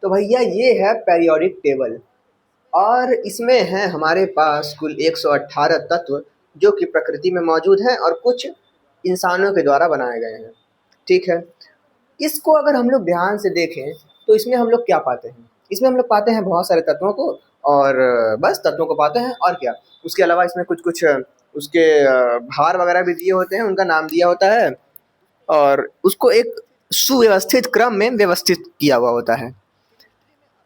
तो भैया ये है पेरियोडिक टेबल और इसमें है हमारे पास कुल 118 तत्व जो कि प्रकृति में मौजूद हैं और कुछ इंसानों के द्वारा बनाए गए हैं। ठीक है, इसको अगर हम लोग ध्यान से देखें तो इसमें हम लोग क्या पाते हैं? इसमें हम लोग पाते हैं बहुत सारे तत्वों को और बस तत्वों को पाते हैं और क्या। उसके अलावा इसमें कुछ-कुछ उसके भार वगैरह भी दिए होते हैं, उनका नाम दिया होता है और उसको एक सुव्यवस्थित क्रम में व्यवस्थित किया हुआ होता है।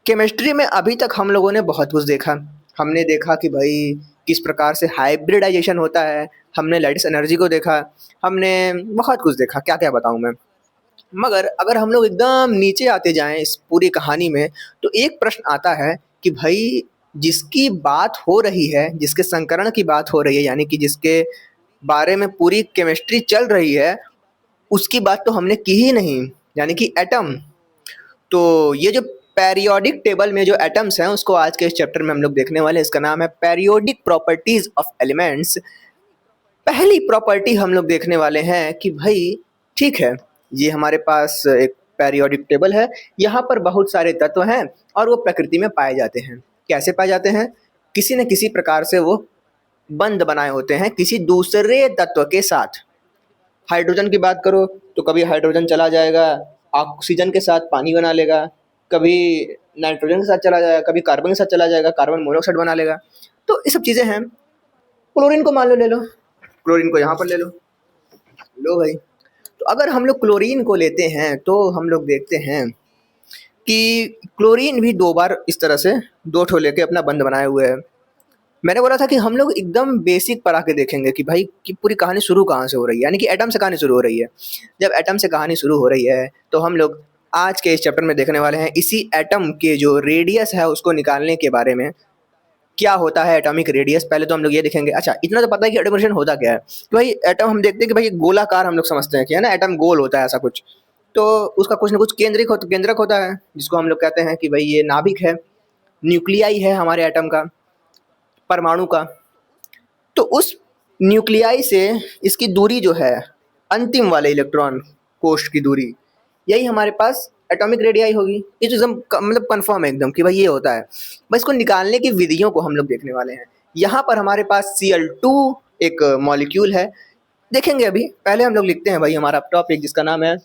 केमिस्ट्री में अभी तक हम लोगों ने बहुत कुछ देखा। हमने देखा कि भाई किस प्रकार से हाइब्रिडाइजेशन होता है, हमने लैटिस एनर्जी को देखा, हमने बहुत कुछ देखा, क्या-क्या बताऊँ मैं। मगर अगर हम लोग एकदम नीचे आते जाएँ इस पूरी कहानी में, तो एक प्रश्न आता है कि भई जिसकी बात हो रही है, जिसके संकरण की बात हो रही है, यानी कि जिसके बारे में पूरी केमिस्ट्री चल रही है, उसकी बात तो हमने की ही नहीं, यानी कि एटम। तो ये जो पेरियोडिक टेबल में जो एटम्स हैं, उसको आज के इस चैप्टर में हम लोग देखने वाले हैं। इसका नाम है पेरियोडिक प्रॉपर्टीज़ ऑफ एलिमेंट्स। पहली प्रॉपर्टी हम लोग देखने वाले हैं कि भाई ठीक है, ये हमारे पास एक पेरियोडिक टेबल है, यहाँ पर बहुत सारे तत्व हैं और वो प्रकृति में पाए जाते हैं। कैसे पाए जाते हैं? किसी न किसी प्रकार से वो बंध बनाए होते हैं किसी दूसरे तत्व के साथ। हाइड्रोजन की बात करो तो कभी हाइड्रोजन चला जाएगा, ऑक्सीजन के साथ पानी बना लेगा, कभी नाइट्रोजन के साथ चला जाएगा, कभी कार्बन के साथ चला जाएगा, कार्बन मोनोऑक्साइड बना लेगा। तो ये सब चीज़ें हैं। क्लोरीन को मान लो, ले लो, क्लोरीन को यहाँ पर ले लो, लो भाई। तो अगर हम लोग क्लोरीन को लेते हैं तो हम लोग देखते हैं कि क्लोरीन भी 2 बार इस तरह से 2 ठो लेके अपना बंध बनाए हुए है। मैंने बोला था कि हम लोग एकदम बेसिक पर आके देखेंगे कि भाई कि पूरी कहानी शुरू कहाँ से हो रही है, यानी कि एटम से कहानी शुरू हो रही है। जब एटम से कहानी शुरू हो रही है तो हम लोग आज के इस चैप्टर में देखने वाले हैं इसी एटम के जो रेडियस है उसको निकालने के बारे में। क्या होता है एटॉमिक रेडियस? पहले तो हम लोग ये देखेंगे। अच्छा, इतना तो पता है कि एटॉमिक रेडियस होता क्या है। तो भाई एटम हम देखते हैं कि भाई एक गोलाकार हम लोग समझते हैं कि है ना, एटम गोल होता है ऐसा कुछ। तो उसका कुछ ना कुछ केंद्रक होता है जिसको हम लोग कहते हैं कि भाई ये नाभिक है, न्यूक्लियाई है हमारे एटम का, परमाणु का। तो उस न्यूक्लियाई से इसकी दूरी जो है, अंतिम वाले इलेक्ट्रॉन कोष की दूरी, यही हमारे पास एटॉमिक रेडियाई होगी। ये तो एकदम मतलब कन्फर्म है एकदम कि भाई ये होता है। बस इसको निकालने की विधियों को हम लोग देखने वाले हैं। यहाँ पर हमारे पास Cl2 एक मॉलिक्यूल है, देखेंगे अभी। पहले हम लोग लिखते हैं भाई हमारा टॉपिक जिसका नाम है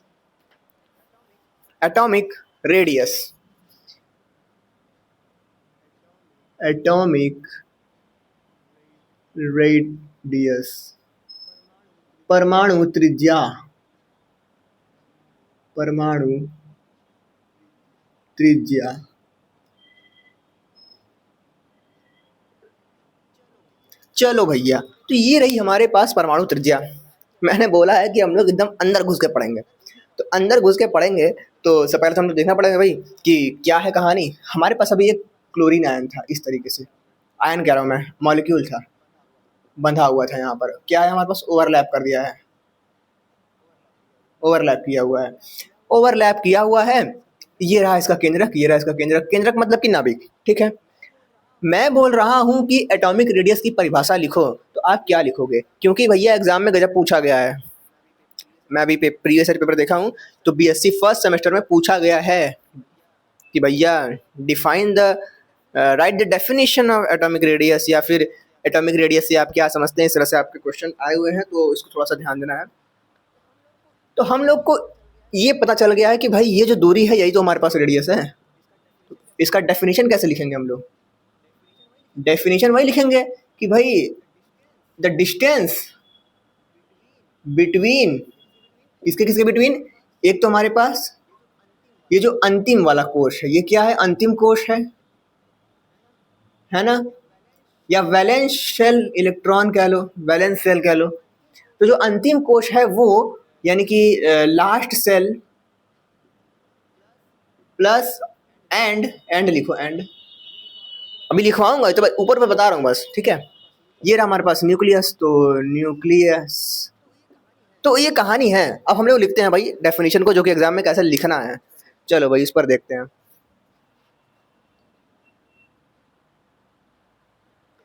एटॉमिक रेडियस। एटॉमिक रेडियस, परमाणु त्रिज्या, परमाणु त्रिज्या। चलो भैया, तो ये रही हमारे पास परमाणु त्रिज्या। मैंने बोला है कि हम लोग एकदम अंदर घुस के पढ़ेंगे, तो अंदर घुस के पढ़ेंगे तो सबसे पहले तो हम लोग देखना पड़ेगा भाई कि क्या है कहानी। हमारे पास अभी एक क्लोरीन आयन था, इस तरीके से आयन कह रहा हूँ मैं, मॉलिक्यूल था, बंधा हुआ था। यहाँ पर क्या है हमारे पास, ओवरलैप कर दिया है, ओवरलैप किया हुआ है, ओवरलैप किया हुआ है। ये रहा इसका केंद्रक, ये रहा इसका केंद्रक। केंद्रक मतलब कि नाभिक, ठीक है। मैं बोल रहा हूँ कि एटॉमिक रेडियस की परिभाषा लिखो, तो आप क्या लिखोगे? क्योंकि भैया एग्जाम में गजब पूछा गया है। मैं अभी प्रीवियस ईयर पेपर देखा हूँ तो बीएससी फर्स्ट सेमेस्टर में पूछा गया है कि भैया define the right the definition of atomic radius, या फिर एटॉमिक रेडियस से आप क्या समझते हैं। इस तरह से आपके क्वेश्चन आए हुए हैं, तो इसको थोड़ा सा ध्यान देना है। तो हम लोग को ये पता चल गया है कि भाई ये जो दूरी है यही तो हमारे पास रेडियस है। तो इसका डेफिनेशन कैसे लिखेंगे हम लोग? डेफिनेशन वही लिखेंगे कि भाई द डिस्टेंस बिटवीन, किसके किसके बिटवीन, एक तो हमारे पास ये जो अंतिम वाला कोश है, ये क्या है, अंतिम कोश है ना, या वैलेंस शेल इलेक्ट्रॉन कह लो, वैलेंस सेल कह लो। तो जो अंतिम कोश है वो, यानी कि लास्ट सेल प्लस एंड लिखो, एंड अभी लिखवाऊंगा तो ऊपर पे बता रहा हूँ बस, ठीक है। ये रहा हमारे पास न्यूक्लियस, तो न्यूक्लियस, तो ये कहानी है। अब हम लोग लिखते हैं भाई डेफिनेशन को, जो कि एग्जाम में कैसे लिखना है। चलो भाई इस पर देखते हैं।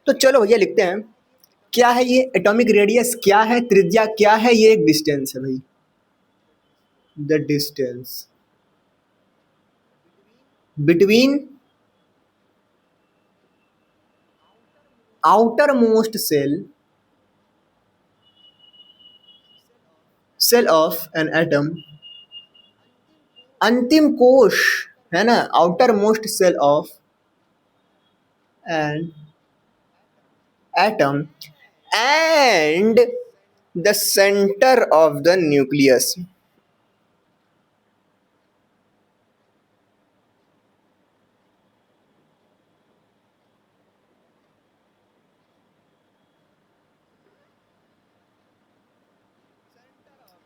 तो चलो भैया लिखते हैं, क्या है ये एटॉमिक रेडियस, क्या है त्रिज्या, क्या है ये एक डिस्टेंस है भाई, the distance between outermost cell of an atom, अंतिम कोश है ना, outermost cell of an atom and the centre of the nucleus.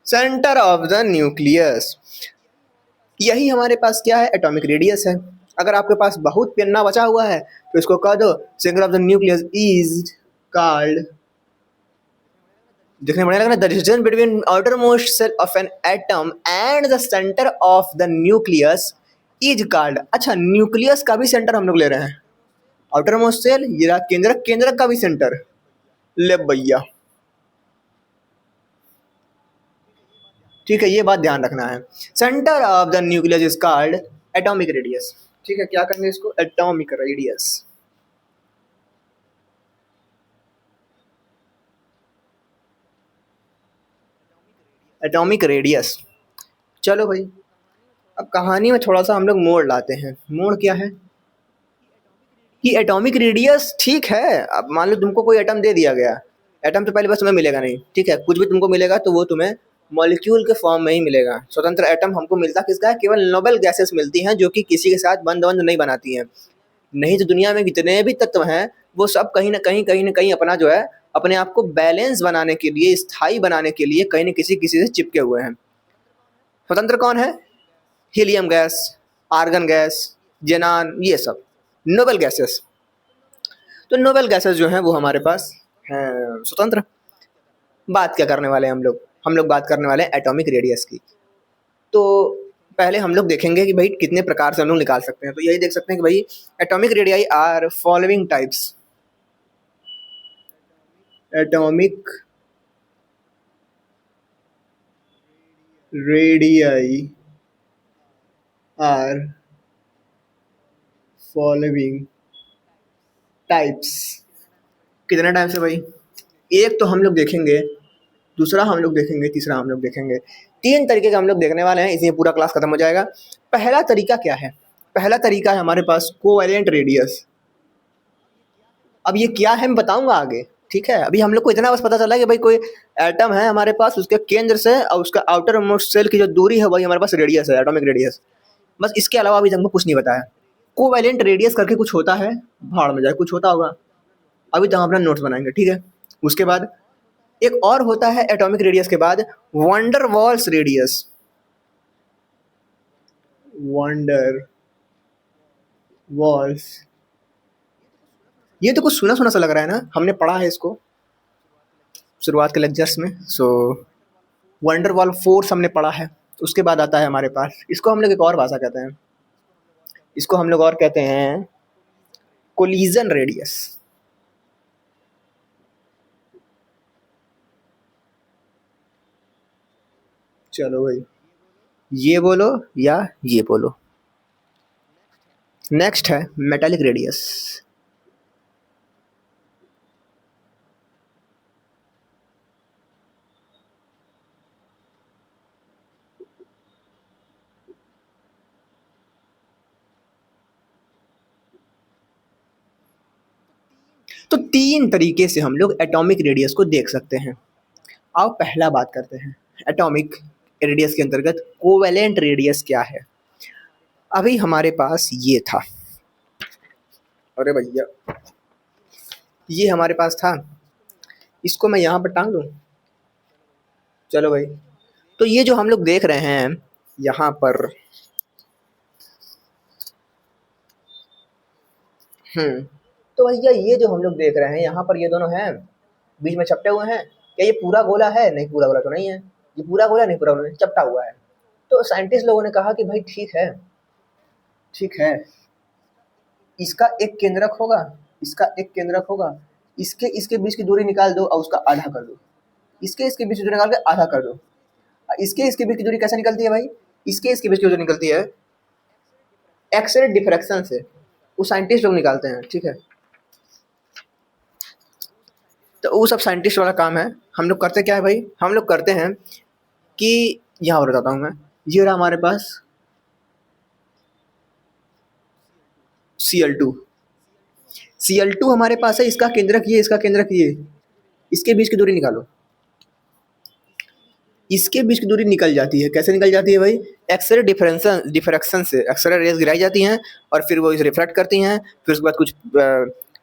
Centre of the nucleus, यही हमारे पास क्या है, एटॉमिक रेडियस है। अगर आपके पास बहुत पेन्ना बचा हुआ है तो इसको कह दो centre of the nucleus is called, देखने बढ़िया लग रहा है, the distance between outermost cell of an atom and the centre of the nucleus is called. अच्छा, न्यूक्लियस का भी सेंटर हम लोग ले रहे हैं, आउटर मोस्ट सेल ये रहा केंद्रक, केंद्रक का भी सेंटर ले भैया। ठीक है, ये बात ध्यान रखना है, centre of the nucleus is called atomic radius. ठीक है, क्या करेंगे इसको, एटॉमिक रेडियस। Atomic radius. चलो भाई, अब कहानी में थोड़ा सा हम लोग मोड़ लाते हैं। मोड़ क्या है कि एटॉमिक रेडियस, ठीक है, अब मान लो तुमको कोई एटम दे दिया गया, एटम तो पहले बस तुम्हें मिलेगा नहीं, ठीक है, कुछ भी तुमको मिलेगा तो वो तुम्हें मॉलिक्यूल के फॉर्म में ही मिलेगा। स्वतंत्र एटम हमको मिलता किसका है, केवल नोबल गैसेस मिलती हैं जो कि किसी के साथ बंद बंद नहीं बनाती हैं। नहीं तो दुनिया में जितने भी तत्व हैं वो सब कहीं ना कहीं अपना जो है, अपने आप को बैलेंस बनाने के लिए, स्थायी बनाने के लिए कहीं न किसी से चिपके हुए हैं। स्वतंत्र कौन है, हीलियम गैस, आर्गन गैस, जेनान, ये सब नोबल गैसेस। तो नोबल गैसेस जो हैं वो हमारे पास हैं स्वतंत्र। बात क्या करने वाले हैं हम लोग बात करने वाले हैं एटॉमिक रेडियस की। तो पहले हम लोग देखेंगे कि भाई कितने प्रकार से हम लोग निकाल सकते हैं। तो यही देख सकते हैं कि भाई atomic radii are following types. Atomic radii are following types. कितने टाइप से भाई, एक तो हम लोग देखेंगे, दूसरा हम लोग देखेंगे, तीसरा हम लोग देखेंगे। तीन तरीके का हम लोग देखने वाले हैं, इसलिए पूरा क्लास खत्म हो जाएगा। पहला तरीका क्या है, पहला तरीका है हमारे पास कोवेलेंट रेडियस। अब ये क्या है मैं बताऊंगा आगे, ठीक है। अभी हम लोग को इतना बस पता चला कि भाई कोई एटम है हमारे पास, उसके केंद्र से और उसका आउटर मोस्ट सेल की जो दूरी है वही हमारे पास रेडियस है, एटॉमिक रेडियस। बस इसके अलावा अभी हमको कुछ नहीं बताया। कोवेलेंट रेडियस करके कुछ होता है, भाड़ में जाए, कुछ होता होगा, अभी तो हम अपना नोट्स बनाएंगे, ठीक है। उसके बाद एक और होता है एटॉमिक रेडियस के बाद, wonder walls radius. Wonder walls, ये तो कुछ सुना सुना सा लग रहा है ना, हमने पढ़ा है इसको शुरुआत के लेक्चर्स में। सो वंडर वॉल फोर्स हमने पढ़ा है। उसके बाद आता है हमारे पास, इसको हम लोग एक और भाषा कहते हैं, इसको हम लोग और कहते हैं कोलिजन रेडियस। चलो भाई, ये बोलो या ये बोलो। नेक्स्ट है मेटालिक रेडियस। तो तीन तरीके से हम लोग एटॉमिक रेडियस को देख सकते हैं। आओ पहला बात करते हैं एटॉमिक रेडियस के अंतर्गत कोवेलेंट रेडियस क्या है। अभी हमारे पास ये था, अरे भैया ये हमारे पास था, इसको मैं यहाँ पर टांग दूँ। चलो भाई, तो ये जो हम लोग देख रहे हैं यहाँ पर, तो भैया ये जो हम लोग देख रहे हैं यहाँ पर, ये दोनों हैं बीच में चपटे हुए हैं, क्या ये पूरा गोला है, नहीं पूरा गोला तो नहीं है, ये पूरा गोला नहीं, पूरा गोला नहीं, चपटा हुआ है। तो साइंटिस्ट लोगों ने कहा कि भाई ठीक है, ठीक है, इसका एक केंद्रक होगा, इसका एक केंद्रक होगा, इसके इसके बीच की दूरी निकाल दो और उसका आधा कर दो, इसके इसके बीच की दूरी निकाल के आधा कर दो। इसके इसके बीच की दूरी कैसे निकलती है भाई, इसके इसके बीच की दूरी निकलती है एक्सरे डिफ्रैक्शन से वो साइंटिस्ट लोग निकालते हैं, ठीक है। तो वो सब साइंटिस्ट वाला काम है। हम लोग करते क्या है भाई, हम लोग करते हैं कि यहाँ और बताता हूँ मैं। ये रहा हमारे पास Cl2, Cl2 हमारे पास है, इसका केंद्रक ये, इसका केंद्रक ये, इसके बीच की दूरी निकालो। इसके बीच की दूरी निकल जाती है, कैसे निकल जाती है भाई, एक्सरे डिफ्रैक्शन से एक्सरे रेज गिराई जाती हैं और फिर वो इसे रिफ्रैक्ट करती हैं, फिर उसके बाद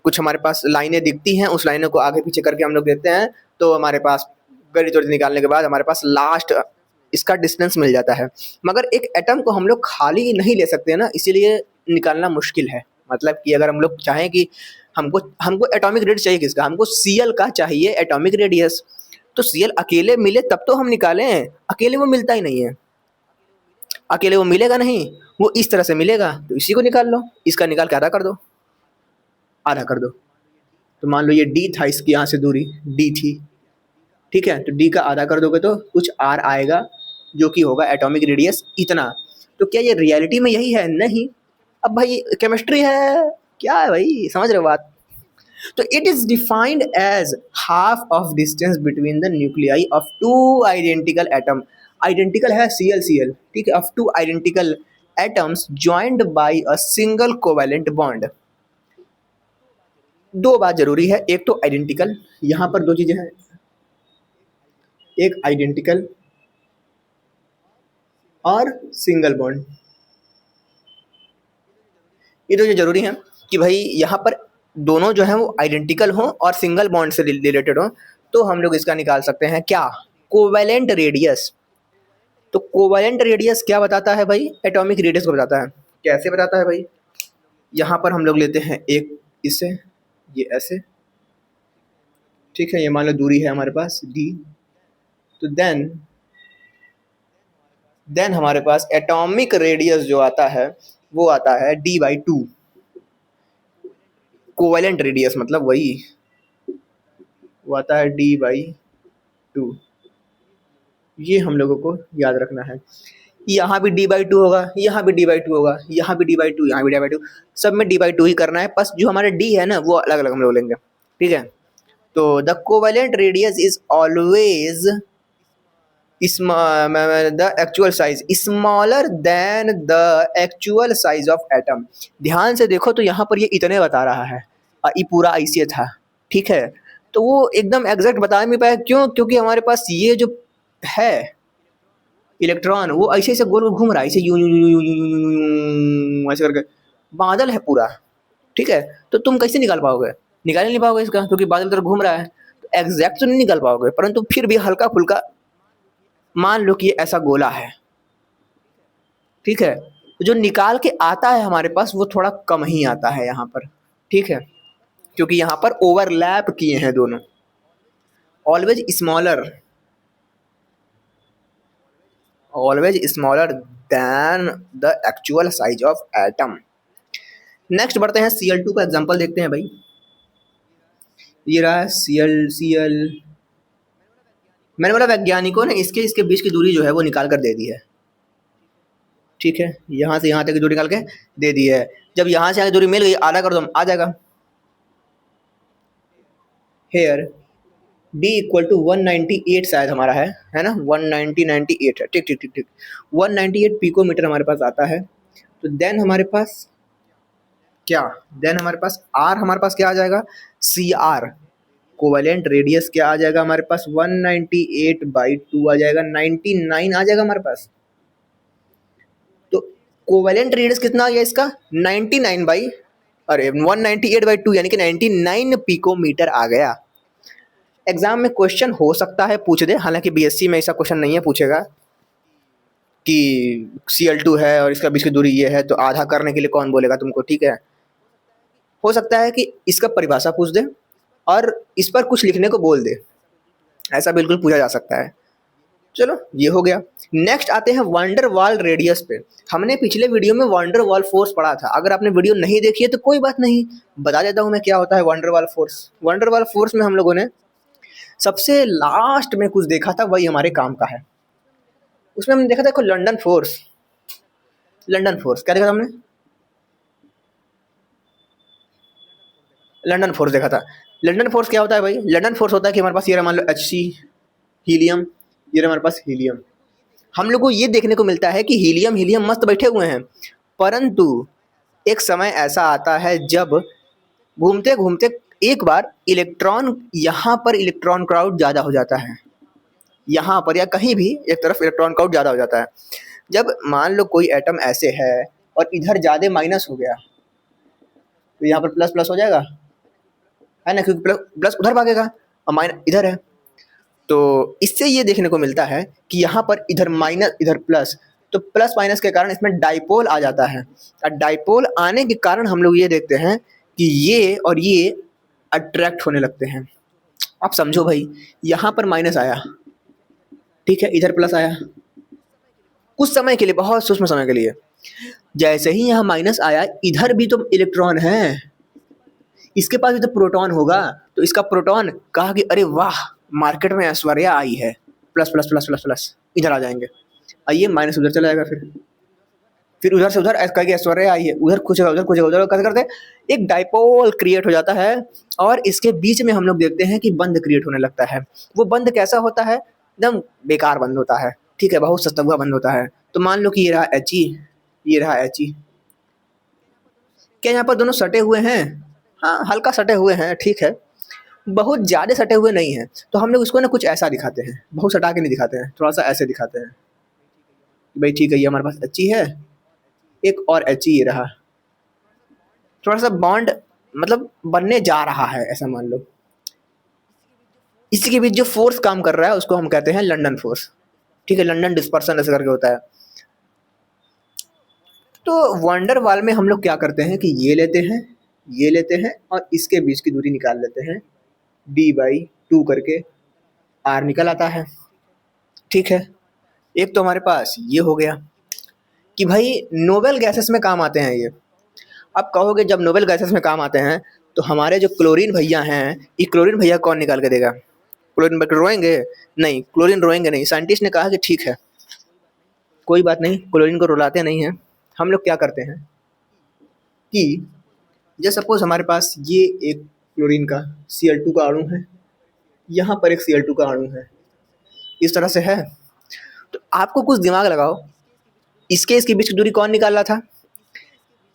कुछ हमारे पास लाइनें दिखती हैं, उस लाइनों को आगे पीछे करके हम लोग देखते हैं, तो हमारे पास गणित वर्ग निकालने के बाद हमारे पास लास्ट इसका डिस्टेंस मिल जाता है। मगर एक एटम को हम लोग खाली नहीं ले सकते ना, इसीलिए निकालना मुश्किल है। मतलब कि अगर हम लोग चाहें कि हमको हमको एटॉमिक रेडियस चाहिए, किसका, हमको Cl का चाहिए एटॉमिक रेडियस, तो Cl अकेले मिले तब तो हम निकालें, अकेले वो मिलता ही नहीं है, अकेले वो मिलेगा नहीं, वो इस तरह से मिलेगा, तो इसी को निकाल लो, इसका निकाल के आधा कर दो, आधा कर दो। तो मान लो ये d था, इसकी यहाँ से दूरी d थी, ठीक है, तो d का आधा कर दोगे तो कुछ r आएगा, जो कि होगा एटॉमिक रेडियस इतना। तो क्या ये रियलिटी में यही है? नहीं। अब भाई केमिस्ट्री है, क्या है भाई, समझ रहे हो बात। तो it is defined as half of distance between the nuclei of two identical atom, identical है Cl, ठीक है, of two identical atoms joined by a single covalent bond. दो बात जरूरी है, एक तो आइडेंटिकल, यहाँ पर दो चीजें हैं, एक आइडेंटिकल और सिंगल बॉन्ड। ये तो जरूरी है कि भाई यहाँ पर दोनों जो है वो आइडेंटिकल हो और सिंगल बॉन्ड से रिलेटेड हो, तो हम लोग इसका निकाल सकते हैं क्या, कोवैलेंट रेडियस। तो कोवैलेंट रेडियस क्या बताता है भाई, एटॉमिक रेडियस को बताता है। कैसे बताता है भाई, यहाँ पर हम लोग लेते हैं एक इसे, ये ऐसे, ठीक है, ये मान लो दूरी है हमारे पास d, तो देन हमारे पास एटॉमिक रेडियस जो आता है वो आता है d/2, कोवैलेंट रेडियस मतलब वही, वो आता है d/2। ये हम लोगों को याद रखना है। यहाँ भी d/2 होगा, यहाँ भी d/2 होगा, यहाँ भी d/2, यहाँ भी d/2, सब में d/2 ही करना है, बस जो हमारे d है ना वो अलग अलग हम लोग लेंगे, ठीक है। तो the covalent radius is always the actual size smaller than the actual size of atom. ध्यान से देखो तो यहाँ पर ये इतने बता रहा है, ये पूरा ऐसे था, ठीक है, तो वो एकदम एग्जैक्ट बता नहीं पाया, क्यों, क्योंकि हमारे पास ये जो है इलेक्ट्रॉन वो ऐसे ऐसे गोल घूम रहा है, ऐसे यूं यूं यूं यूं यूं यूं यूं ऐसे करके, बादल है पूरा, ठीक है, तो तुम कैसे निकाल पाओगे, निकाल नहीं पाओगे इसका, क्योंकि बादल तरफ घूम रहा है, तो एग्जैक्ट तो नहीं निकाल पाओगे, परंतु फिर भी हल्का फुल्का मान लो कि ये ऐसा गोला है, ठीक है, तो जो निकाल के आता है हमारे पास वो थोड़ा कम ही आता है यहाँ पर, ठीक है, क्योंकि यहाँ पर ओवरलैप किए हैं दोनों। Always smaller, always smaller than the actual size of atom. Next बढ़ते हैं Cl2 का एग्जांपल देखते हैं भाई। ये रहा Cl, मैंने बोला वैज्ञानिकों ने इसके इसके बीच की दूरी जो है वो निकाल कर दे दी है, ठीक है, यहाँ से यहाँ तक की दूरी निकाल के दे दी है। जब यहाँ से आगे दूरी मिल गई, आधा कर दो आ जाएगा। हेयर d इक्वल टू 198 शायद हमारा है ना, 198 है, ठीक ठीक ठीक ठीक, 198 पिकोमीटर हमारे पास आता है। तो देन हमारे पास क्या, देन हमारे पास r, हमारे पास क्या आ जाएगा, Cr, कोवैलेंट रेडियस क्या आ जाएगा हमारे पास, 198/2 आ जाएगा, 99 आ जाएगा हमारे पास। तो कोवैलेंट रेडियस कितना आ गया इसका, 99 बाई, अरे 198/2 यानी कि 99 पिकोमीटर आ गया। एग्जाम में क्वेश्चन हो सकता है पूछ दे, हालांकि बीएससी में ऐसा क्वेश्चन नहीं है पूछेगा कि Cl2 है और इसका बीच की दूरी ये है, तो आधा करने के लिए कौन बोलेगा तुमको, ठीक है। हो सकता है कि इसका परिभाषा पूछ दे और इस पर कुछ लिखने को बोल दे, ऐसा बिल्कुल पूछा जा सकता है। चलो ये हो गया। नेक्स्ट आते हैं वंडर वाल रेडियस पे। हमने पिछले वीडियो में वंडर वाल फोर्स पढ़ा था, अगर आपने वीडियो नहीं देखी है तो कोई बात नहीं, बता देता हूँ मैं क्या होता है वंडर वाल फोर्स। वंडर वाल फोर्स में हम लोगों ने सबसे लास्ट में कुछ देखा था, वही हमारे काम का है। उसमें हमने देखा था लंडन फोर्स, लंडन फोर्स क्या देखा था हमने, लंदन फोर्स देखा था। लंदन फोर्स क्या होता है भाई? लंदन फोर्स होता है कि हमारे पास ये रहा मान लो Hc हीलियम, ये रहा हमारे पास हीलियम। हम लोग को ये देखने को मिलता है कि हीलियम हीलियम मस्त बैठे हुए हैं, परंतु एक समय ऐसा आता है जब घूमते घूमते एक बार इलेक्ट्रॉन, यहाँ पर इलेक्ट्रॉन क्राउड ज़्यादा हो जाता है, यहाँ पर या कहीं भी एक तरफ इलेक्ट्रॉन क्राउड ज़्यादा हो जाता है। जब मान लो कोई एटम ऐसे है और इधर ज़्यादा माइनस हो गया, तो यहाँ पर प्लस प्लस हो जाएगा, है ना, क्योंकि प्लस प्लस उधर भागेगा और माइनस इधर है। तो इससे ये देखने को मिलता है कि यहाँ पर इधर माइनस इधर प्लस, तो प्लस माइनस के कारण इसमें डाइपोल आ जाता है, और डाइपोल आने के कारण हम लोग ये देखते हैं कि ये और ये अट्रैक्ट होने लगते हैं। अब समझो भाई, यहाँ पर माइनस आया, ठीक है, इधर प्लस आया, कुछ समय के लिए, बहुत सूक्ष्म समय के लिए। जैसे ही यहाँ माइनस आया, इधर भी तो इलेक्ट्रॉन है, इसके पास भी तो प्रोटॉन होगा, तो इसका प्रोटॉन कहा कि अरे वाह, मार्केट में ऐश्वर्या आई है, plus plus plus plus plus, इधर आ जाएंगे, आइए माइनस उधर चला जाएगा, फिर उधर से उधर करके ऐश्वर्या आई है, उधर कुछ उधर कुछ उधर करते करते एक डाइपोल क्रिएट हो जाता है, और इसके बीच में हम लोग देखते हैं कि बंद क्रिएट होने लगता है। वो बंद कैसा होता है? एकदम बेकार बंद होता है, ठीक है, बहुत सस्ता हुआ बंद होता है। तो मान लो कि ये रहा He, ये रहा He, क्या यहाँ पर दोनों सटे हुए हैं? हाँ, हल्का सटे हुए हैं, ठीक है, बहुत ज़्यादा सटे हुए नहीं हैं। तो हम लोग इसको ना कुछ ऐसा दिखाते हैं, बहुत सटा के नहीं दिखाते हैं, थोड़ा सा ऐसे दिखाते हैं, भाई ठीक है, ये हमारे पास He है, एक और He ये रहा, थोड़ा सा बॉन्ड मतलब बनने जा रहा है, ऐसा मान लो। इसी के बीच जो फोर्स काम कर रहा है उसको हम कहते हैं लंदन फोर्स, ठीक है, लंदन डिस्पर्सन ऐसे करके होता है। तो वंडर वाल में हम लोग क्या करते हैं कि ये लेते हैं, ये लेते हैं, और इसके बीच की दूरी निकाल लेते हैं, d/2 करके r निकल आता है, ठीक है। एक तो हमारे पास ये हो गया कि भाई नोबेल गैसेस में काम आते हैं ये। अब कहोगे जब नोबेल गैसेस में काम आते हैं तो हमारे जो क्लोरीन भैया हैं, ये क्लोरीन भैया कौन निकाल के देगा? क्लोरीन भैया रोएंगे? नहीं, क्लोरीन रोएंगे नहीं। साइंटिस्ट ने कहा कि ठीक है, कोई बात नहीं, क्लोरीन को रुलाते नहीं हैं। हम लोग क्या करते हैं कि जैसे सपोज हमारे पास ये एक क्लोरीन का Cl2 का अणु है, यहाँ पर एक Cl2 का अणु है, इस तरह से है। तो आपको कुछ दिमाग लगाओ, इसके बीच की दूरी कौन निकाल रहा था?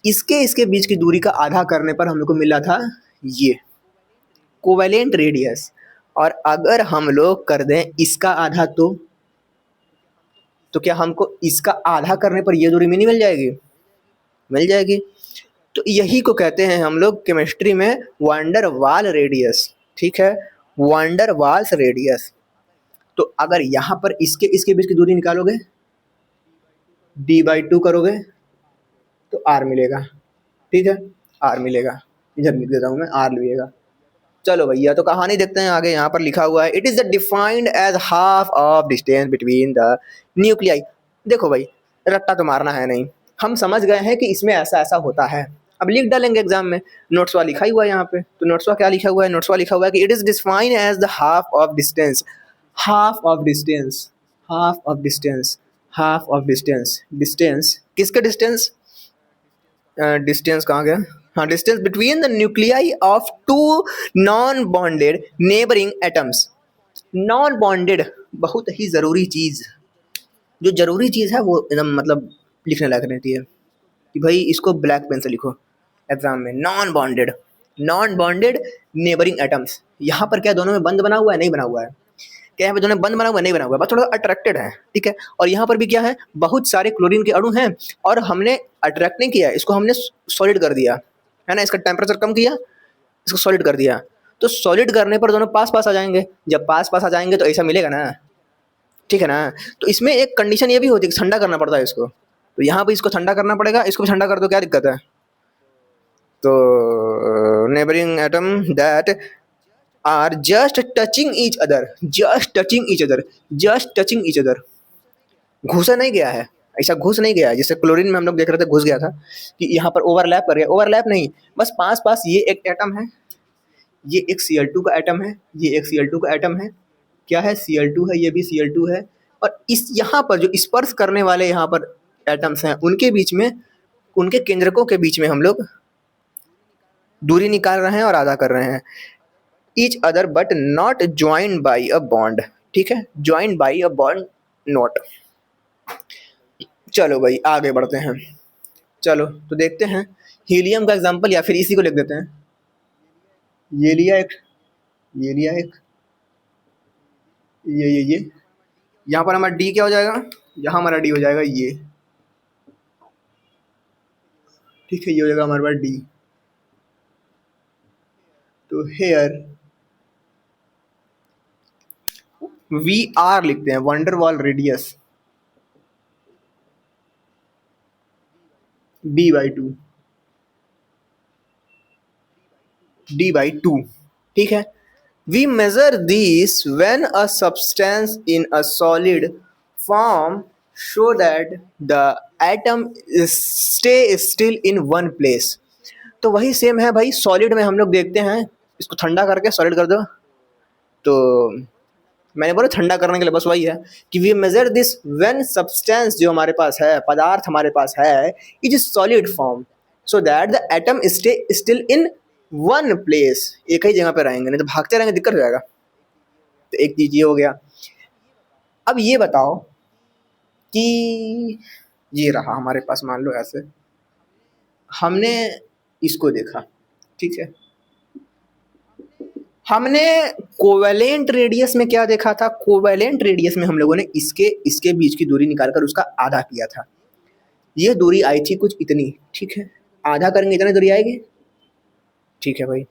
इसके बीच की दूरी का आधा करने पर हम लोग को मिला था ये कोवेलेंट रेडियस, और अगर हम लोग कर दें इसका आधा तो क्या हमको इसका आधा करने पर ये दूरी नहीं मिल जाएगी? मिल जाएगी। तो यही को कहते हैं हम लोग केमिस्ट्री में वंडर वाल रेडियस, ठीक है, वंडर वाल्स रेडियस। तो अगर यहाँ पर इसके बीच की दूरी निकालोगे, d/2 करोगे तो r मिलेगा, ठीक है, r मिलेगा, इधर लिख देता हूँ मैं, r लिएगा। चलो भैया, तो कहानी देखते हैं आगे। यहाँ पर लिखा हुआ है, it is defined as half of distance between the nuclei. देखो भाई, रट्टा तो मारना है नहीं, हम समझ गए हैं कि इसमें ऐसा ऐसा होता है। अब लिख डालेंगे एग्जाम में, नोट्सवा लिखा ही हुआ है यहाँ पे। तो नोट्सवा क्या लिखा हुआ है? नोट्सवा लिखा हुआ है कि it is defined as the half of distance, half of distance, half of distance, half of distance. Distance किसके डिस्टेंस? डिस्टेंस कहाँ गया? हाँ, distance between the nuclei of two non bonded neighbouring atoms. Non bonded बहुत ही ज़रूरी चीज़, जो ज़रूरी चीज़ है वो एकदम मतलब लिखने लायक रहती है कि भाई इसको ब्लैक पेन से लिखो एग्जाम में। Non bonded, non bonded neighbouring atoms. यहाँ पर क्या दोनों में बंद बना हुआ है? नहीं बना हुआ है। क्या यहाँ पे दोनों बंद बना हुआ है? नहीं बना हुआ है, बस थोड़ा अट्रैक्टेड है, ठीक है। और यहाँ पर भी क्या है, बहुत सारे क्लोरीन के अणु हैं, और हमने अट्रैक्ट नहीं किया, इसको हमने सॉलिड कर दिया, है ना, इसका टेम्परेचर कम किया, इसको सॉलिड कर दिया। तो सॉलिड करने पर दोनों पास पास आ जाएंगे। जब पास पास आ जाएंगे तो ऐसा मिलेगा ना, ठीक है ना। तो इसमें एक कंडीशन ये भी होती है कि ठंडा करना पड़ता है इसको। तो यहाँ पे इसको ठंडा करना पड़ेगा, इसको भी ठंडा कर दो, क्या दिक्कत है? तो neighbouring atom that are just touching each other, just touching each other, just touching each other. घुसा नहीं गया है, ऐसा घुस नहीं गया है जैसे क्लोरीन में हम लोग देख रहे थे घुस गया था कि यहाँ पर ओवरलैप कर गया। ओवरलैप नहीं, बस पास पास ये एक एटम है, ये एक Cl2 का एटम है, ये एक Cl2 का एटम है, क्या है? Cl2 है, ये भी Cl2 है। और इस यहाँ पर जो स्पर्श करने वाले यहाँ पर एटम्स हैं, उनके बीच में, उनके केंद्रकों के बीच में हम लोग दूरी निकाल रहे हैं और आधा कर रहे हैं। Each other but not joined by a bond, ठीक है, joined by a bond not. चलो भाई आगे बढ़ते हैं। चलो तो देखते हैं हीलियम का एग्जांपल, या फिर इसी को लिख देते हैं। ये लिया एक, ये लिया एक, ये यहाँ पर हमारा डी क्या हो जाएगा, यहाँ हमारा डी हो जाएगा ये, ठीक है, ये हो जाएगा हमारे पास डी। तो हेयर वी आर लिखते हैं, वंडरवॉल रेडियस d/2, d/2, ठीक है। We measure this when a substance in a solid form show that the atom stay still in one place. तो वही सेम है भाई, सॉलिड में हम लोग देखते हैं, इसको ठंडा करके सॉलिड कर दो, तो मैंने बोला ठंडा करने के लिए, बस वही है कि we measure this when substance जो हमारे पास है, पदार्थ हमारे पास है, is solid form so that the atom stay still in one place, एक ही जगह पे रहेंगे, नहीं तो भागते रहेंगे दिक्कत हो जाएगा। तो एक चीज ये हो गया। अब ये बताओ कि ये रहा हमारे पास, मान लो ऐसे हमने इसको देखा, ठीक है, हमने कोवेलेंट रेडियस में क्या देखा था, कोवेलेंट रेडियस में हम लोगों ने इसके इसके बीच की दूरी निकालकर उसका आधा किया था। ये दूरी आई थी कुछ इतनी, ठीक है, आधा करेंगे इतनी दूरी आएगी, ठीक है भाई।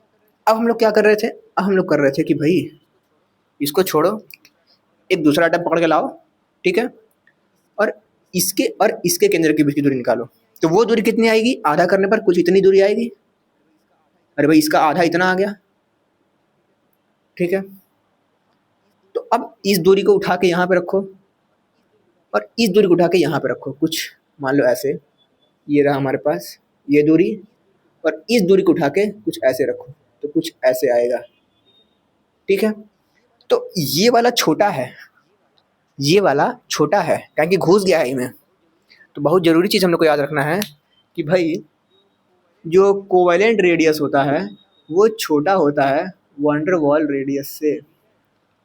अब हम लोग क्या कर रहे थे, अब हम लोग कर रहे थे कि भाई इसको छोड़ो, एक दूसरा आइटम पकड़ के लाओ, ठीक है, और इसके केंद्र के बीच की दूरी निकालो। तो वो दूरी कितनी आएगी, आधा करने पर कुछ इतनी दूरी आएगी। अरे भाई इसका आधा इतना आ गया, ठीक है। तो अब इस दूरी को उठा के यहाँ पे रखो, और इस दूरी को उठा के यहाँ पे रखो, कुछ मान लो ऐसे, ये रहा हमारे पास ये दूरी, और इस दूरी को उठा के कुछ ऐसे रखो, तो कुछ ऐसे आएगा, ठीक है। तो ये वाला छोटा है, ये वाला छोटा है, क्या कि घुस गया है इनमें। तो बहुत ज़रूरी चीज़ हम लोग को याद रखना है कि भाई जो कोवेलेंट रेडियस होता है वो छोटा होता है वंडरवॉल रेडियस से,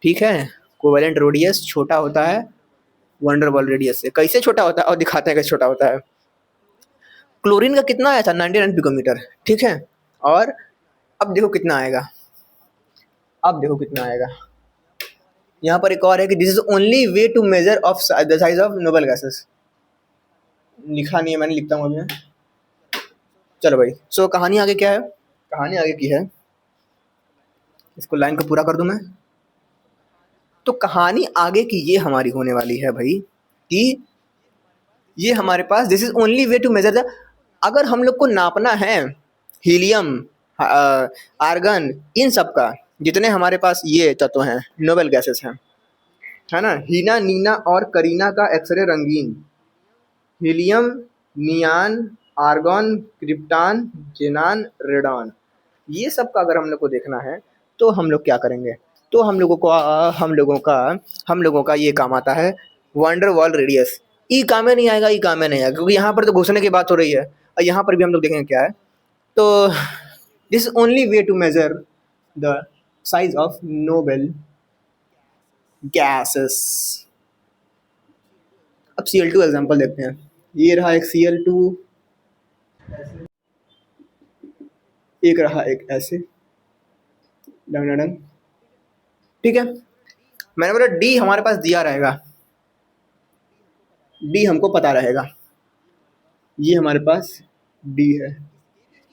ठीक है। कोवेलेंट रेडियस छोटा होता है वंडरवॉल रेडियस से। कैसे छोटा होता है और दिखाते हैं कैसे छोटा होता है। क्लोरीन का कितना आया था, 99 पिकोमीटर, ठीक है। और अब देखो कितना आएगा, अब देखो कितना आएगा। यहाँ पर एक और है कि this is only way to measure of the size of noble gases. लिखा नहीं है मैंने, लिखता हूँ अभी मैं। चलो भाई, सो कहानी आगे क्या है, कहानी आगे की है, इसको लाइन को पूरा कर दूं मैं। तो कहानी आगे की ये हमारी होने वाली है भाई कि ये हमारे पास this is only way to measure the, अगर हम लोग को नापना है हीलियम, आर्गन, इन सब का, जितने हमारे पास ये तत्व हैं, नोबल गैसेस हैं, है ना, हीना, नीना और करीना का एक्सरे रंगीन, हीलियम, नियान, आर्गन, क्रिप्टान, जेनान, रेडॉन, ये सब का अगर हम लोग को देखना है तो हम लोग क्या करेंगे, तो हम लोगों का ये काम आता है वंडरवॉल रेडियस। ई काम में नहीं आएगा, ई काम में नहीं आएगा, क्योंकि यहाँ पर तो घुसने की बात हो रही है, और यहाँ पर भी हम लोग देखेंगे क्या है। तो this only way to measure the size of noble gases. अब Cl2 एग्जांपल देखते हैं। ये रहा एक Cl2, एक रहा एक ऐसे, डंग डंग, ठीक है। मैंने बोला डी हमारे पास दिया रहेगा, डी हमको पता रहेगा, ये हमारे पास डी है।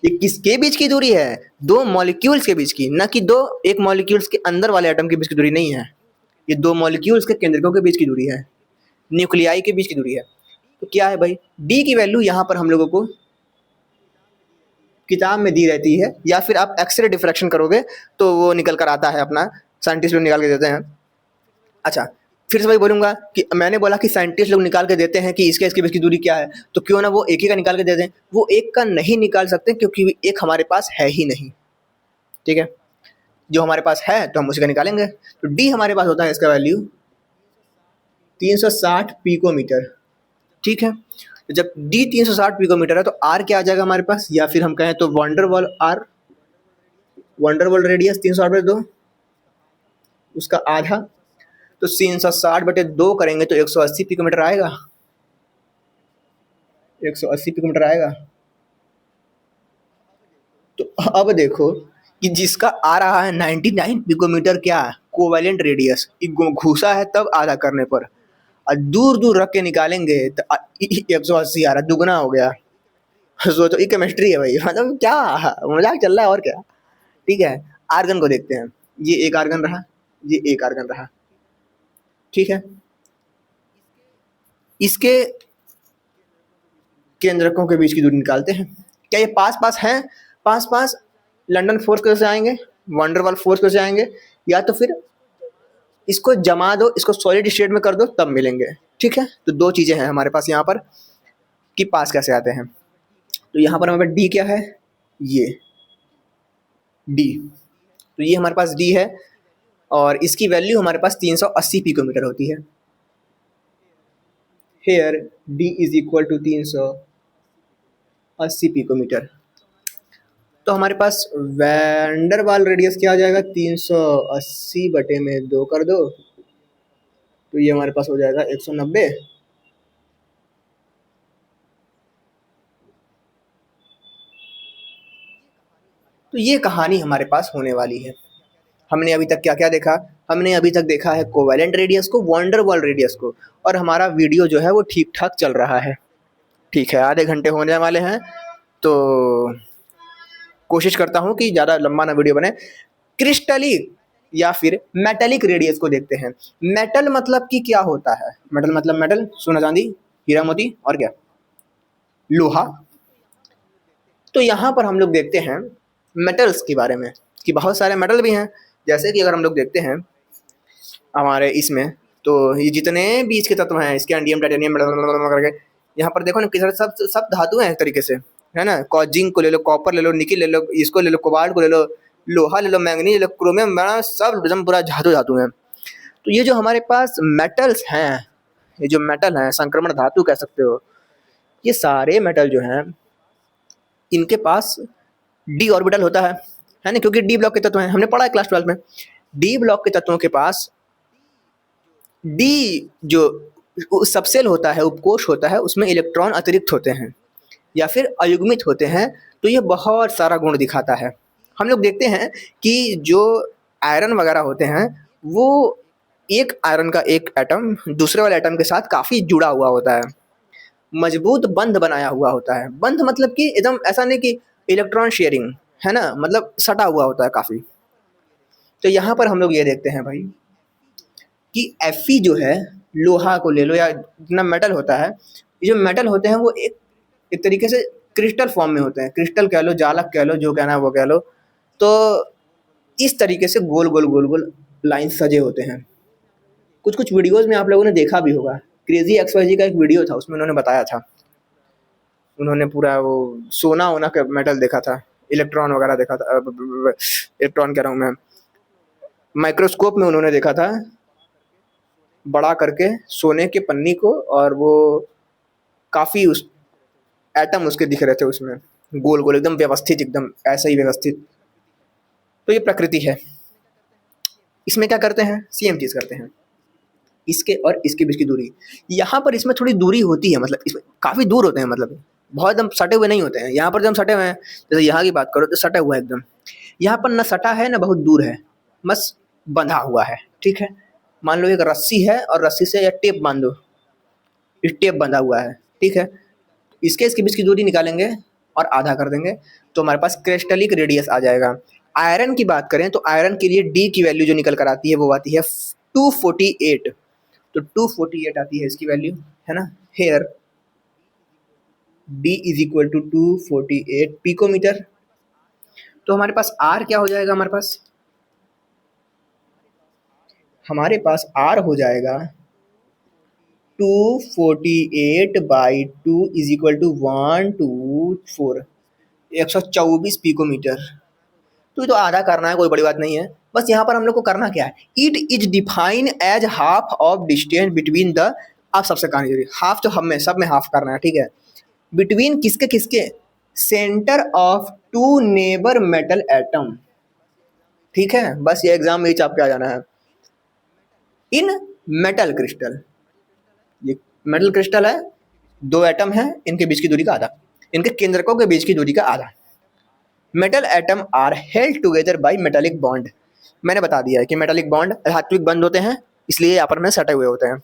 ये किसके बीच की दूरी है, दो मॉलिक्यूल्स के बीच की, ना कि दो एक मॉलिक्यूल्स के अंदर वाले एटम के बीच की दूरी नहीं है, ये दो मॉलिक्यूल्स के केंद्रकों के बीच की दूरी है, न्यूक्लियाई के बीच की दूरी है। तो क्या है भाई, डी की वैल्यू यहाँ पर हम लोगों को किताब में दी रहती है, या फिर आप एक्सरे डिफ्रैक्शन करोगे तो वो निकल कर आता है, अपना साइंटिस्ट लोग निकाल के देते हैं। अच्छा, फिर से भाई बोलूँगा कि मैंने बोला कि साइंटिस्ट लोग निकाल के देते हैं कि इसके बीच की दूरी क्या है, तो क्यों ना वो एक ही का निकाल के दे दें। वो एक का नहीं निकाल सकते क्योंकि एक हमारे पास है ही नहीं, ठीक है। जो हमारे पास है तो हम उसी का निकालेंगे। तो डी हमारे पास होता है, इसका वैल्यू 360 पिकोमीटर, ठीक है। तो जब डी 360 पिकोमीटर है तो आर क्या आ जाएगा हमारे पास, या फिर हम कहें तो वंडरवॉल आर, वंडरवॉल रेडियस 360/2, उसका आधा तो 360/2 करेंगे तो 180 पिकोमीटर आएगा, 180 पिकोमीटर आएगा। तो अब देखो कि जिसका आ रहा है 99 पिकोमीटर, क्या कोवेलेंट रेडियस, घुसा है तब आधा करने पर, और दूर दूर रख के निकालेंगे तो 180 आ रहा, दुगना हो गया। सोचो, ये केमिस्ट्री है भाई, मतलब क्या मजाक चल रहा है और क्या। ठीक है, आर्गन को देखते हैं। ये एक आर्गन रहा, ये एक आर्गन रहा, ठीक है। इसके केंद्रकों के बीच की दूरी निकालते हैं। क्या ये पास पास हैं? पास पास लंदन फोर्स कैसे आएंगे, वंडरवॉल फोर्स कैसे आएंगे, या तो फिर इसको जमा दो, इसको सॉलिड स्टेट में कर दो तब मिलेंगे। ठीक है, तो दो चीज़ें हैं हमारे पास यहाँ पर कि पास कैसे आते हैं। तो यहाँ पर हमारे पास डी क्या है, ये डी, तो ये हमारे पास डी है और इसकी वैल्यू हमारे पास 380 पिकोमीटर होती है। Here D is equal to 380 picometre. तो हमारे पास वैंडरवाल रेडियस क्या आ जाएगा, 380/2 कर दो तो ये हमारे पास हो जाएगा 190। तो ये कहानी हमारे पास होने वाली है। हमने अभी तक क्या क्या देखा, हमने अभी तक देखा है कोवेलेंट रेडियस को, वंडरवॉल रेडियस को, और हमारा वीडियो जो है वो ठीक ठाक चल रहा है। ठीक है, आधे घंटे होने वाले हैं, तो कोशिश करता हूँ कि ज़्यादा लंबा ना वीडियो बने। क्रिस्टलिक या फिर मेटेलिक रेडियस को देखते हैं। मेटल मतलब कि क्या होता है, मेटल मतलब मेटल, सोना चांदी हीरा मोती और क्या, लोहा। तो यहाँ पर हम लोग देखते हैं मेटल्स के बारे में कि बहुत सारे मेटल भी हैं। जैसे कि अगर हम लोग देखते हैं हमारे इसमें, तो ये जितने बीच के तत्व हैं, स्कैंडियम, टाइटेनियम करके, यहाँ पर देखो ना किस सब सब धातु हैं एक तरीके से, है ना। जिंक को ले लो, कॉपर ले लो, निकिल ले लो, इसको ले लो, कोबाल्ट को ले लो, लोहा ले लो, मैंगनीज ले लो, क्रोमियम, सब एकदम पूरा धातु धातु हैं। तो ये जो हमारे पास मेटल्स हैं, ये जो मेटल हैं, संक्रमण धातु कह सकते हो, ये सारे मेटल जो हैं इनके पास डी ऑर्बिटल होता है ना, क्योंकि डी ब्लॉक के तत्व हैं, हमने पढ़ा है क्लास 12 में। डी ब्लॉक के तत्वों के पास डी जो सबसेल होता है, उपकोष होता है, उसमें इलेक्ट्रॉन अतिरिक्त होते हैं या फिर अयुग्मित होते हैं। तो ये बहुत सारा गुण दिखाता है। हम लोग देखते हैं कि जो आयरन वगैरह होते हैं, वो एक आयरन का एक एटम दूसरे वाले एटम के साथ काफ़ी जुड़ा हुआ होता है, मजबूत बंध बनाया हुआ होता है। बंध मतलब कि एकदम ऐसा नहीं कि इलेक्ट्रॉन शेयरिंग, है ना, मतलब सटा हुआ होता है काफ़ी। तो यहाँ पर हम लोग ये देखते हैं भाई कि Fe जो है, लोहा को ले लो या जितना मेटल होता है, ये जो मेटल होते हैं वो एक तरीके से क्रिस्टल फॉर्म में होते हैं, क्रिस्टल कह लो, जालक कह लो, जो कहना है वो कह लो। तो इस तरीके से गोल गोल गोल गोल लाइन सजे होते हैं। कुछ कुछ वीडियोस में आप लोगों ने देखा भी होगा, क्रेजी XYZ का एक वीडियो था, उसमें उन्होंने बताया था, उन्होंने पूरा वो सोना वोना का मेटल देखा था, इलेक्ट्रॉन वगैरह देखा था, इलेक्ट्रॉन कह रहा हूँ मैं, माइक्रोस्कोप में उन्होंने देखा था बड़ा करके सोने के पन्नी को, और वो काफ़ी उस एटम उसके दिख रहे थे उसमें, गोल गोल एकदम व्यवस्थित, एकदम ऐसे ही व्यवस्थित। तो ये प्रकृति है। इसमें क्या करते हैं, सेम चीज़ करते हैं, इसके और इसके बीच की दूरी। यहाँ पर इसमें थोड़ी दूरी होती है, मतलब इसमें काफ़ी दूर होते हैं, मतलब बहुत एकदम सटे हुए नहीं होते हैं। यहाँ पर जब सटे हुए हैं, जैसे यहाँ की बात करो तो सटा हुआ है एकदम, यहाँ पर न सटा है न बहुत दूर है, बस बंधा हुआ है। ठीक है, मान लो एक रस्सी है और रस्सी से या टेप बांध दो, इस टेप बंधा हुआ है। ठीक है, इसके बीच की दूरी निकालेंगे और आधा कर देंगे तो हमारे पास क्रिस्टलिक रेडियस आ जाएगा। आयरन की बात करें तो आयरन के लिए डी की वैल्यू जो निकल कर आती है वो आती है 248। तो 248 आती है इसकी वैल्यू, है ना। Here D is equal to 248 picometre. तो हमारे पास आर क्या हो जाएगा, हमारे पास आर हो जाएगा 248/2 इज इक्वल टू 124, 124 पिकोमीटर। तो आधा करना है, कोई बड़ी बात नहीं है। बस यहाँ पर हम लोग को करना क्या है, it is define as half of distance between the, आप सबसे कहानी जरूरी, हाफ तो हमें सब में हाफ करना है। ठीक है, बिटवीन किसके किसके, centre of two neighbour metal atom, ठीक है, बस ये एग्जाम में ही चाप के आ जाना है। इन मेटल क्रिस्टल, ये मेटल क्रिस्टल है, दो एटम है, इनके बीच की दूरी का आधा, इनके केंद्रकों के बीच की दूरी का आधा। Metal atom are held together by metallic bond. मैंने बता दिया है कि मेटालिक बॉन्ड धात्विक बंध होते हैं, इसलिए यहाँ पर में सटे हुए होते हैं।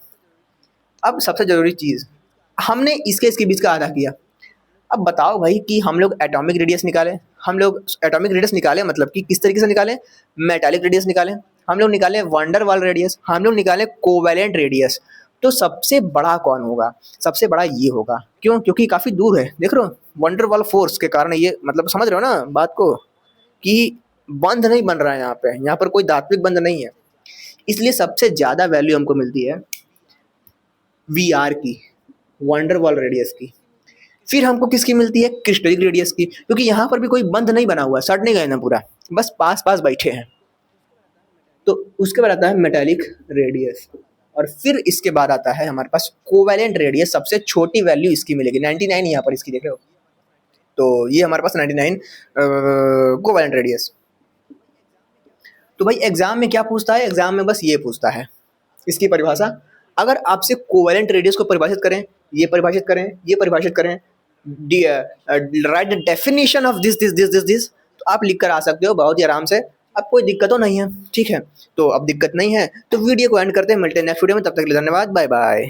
अब सबसे जरूरी चीज, हमने इसके बीच का आधा किया। अब बताओ भाई कि हम लोग एटॉमिक रेडियस निकालें, हम लोग एटॉमिक रेडियस निकालें मतलब कि किस तरीके से निकालें, मेटालिक रेडियस निकालें, हम लोग निकालें वंडर वाल रेडियस, हम लोग निकालें कोवैलेंट रेडियस। तो सबसे बड़ा कौन होगा, सबसे बड़ा ये होगा। क्यों? क्योंकि काफ़ी दूर है, देख रहे हो वंडर वाल फोर्स के कारण, ये मतलब समझ रहे हो ना बात को, कि बंध नहीं बन रहा है यहाँ पे, यहाँ पर कोई धात्विक बंध नहीं है, इसलिए सबसे ज़्यादा वैल्यू हमको मिलती है वी आर की, वंडर वाल रेडियस की। फिर हमको किसकी मिलती है? क्रिस्टलिक रेडियस की, क्योंकि यहाँ पर भी कोई बंध नहीं बना हुआ, सट नहीं गए ना पूरा, बस पास पास बैठे हैं। तो उसके बाद आता है मेटालिक रेडियस, और फिर इसके बाद आता है हमारे पास कोवैलेंट रेडियस। सबसे छोटी वैल्यू इसकी मिलेगी 99, यहाँ पर इसकी देख रहे हो, तो ये हमारे पास 99 कोवैलेंट रेडियस। तो भाई एग्जाम में क्या पूछता है? एग्जाम में बस ये पूछता है इसकी परिभाषा। अगर आपसे कोवैलेंट रेडियस को परिभाषित करें, ये परिभाषित करें, ये परिभाषित करें, right the definition of this this this this this, तो आप लिख कर आ सकते हो बहुत ही आराम से, अब कोई दिक्कत तो नहीं है। ठीक है, तो अब दिक्कत नहीं है तो वीडियो को एंड करते हैं, मिलते हैं नेक्स्ट वीडियो में, तब तक के लिए धन्यवाद, बाय बाय।